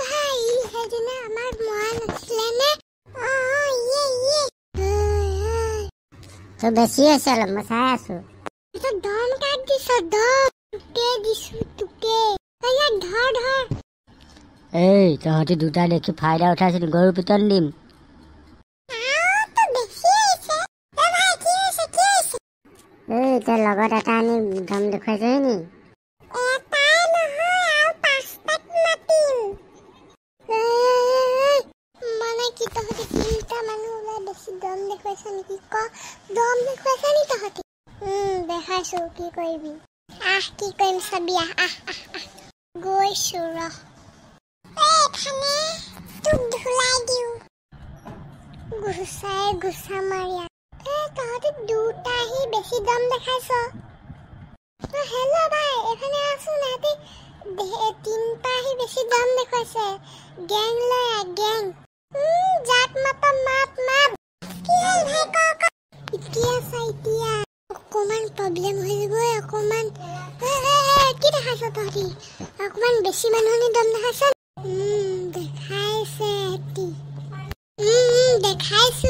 ভাই সেইদিনা আমাৰ মৰা নাছিলে নে? তো বেছি হৈছে অলপ, মই চাই আছো। দম কাট দিছ, দম তোকে দিছো তোকে। ধৰ ধৰ। এই তহঁতি দুটা দেখি ফাইদা উঠাইছিলি, গৰু পিতন দিম। এই তই লগত এটা আনি দম দেখুৱাইছহি নি? মানে কি তহঁতি তিনিটা মানুহ ওলাই বেছি দম দেখুৱাইছ নেকি? দম দেখুৱাইছ নি তহঁতি? দেখাইছো, কি কৰিবি? কি কৰিম চাবি? গৈছো ৰহ। তোক ধুলাই দিওঁ। গুচা মাৰিয়া। তহঁতি দুটা আহি বেছি দম দেখাইছ। হেল্ল' ভাই, এখানে আছো না। তিনটা আহি বেছি দম দেখুৱাইছে। গেং লৈ গেং। জাত মাতা মাত। কি হ'ল ভাই, ক। এতিয়া অকমান প্ৰব্লেম হৈ যাব। অকমান কি দেখাইছ তহঁতি? অকমান বেছি মানুহনি দম দেখাইছ। দেখাইছে দেখাইছো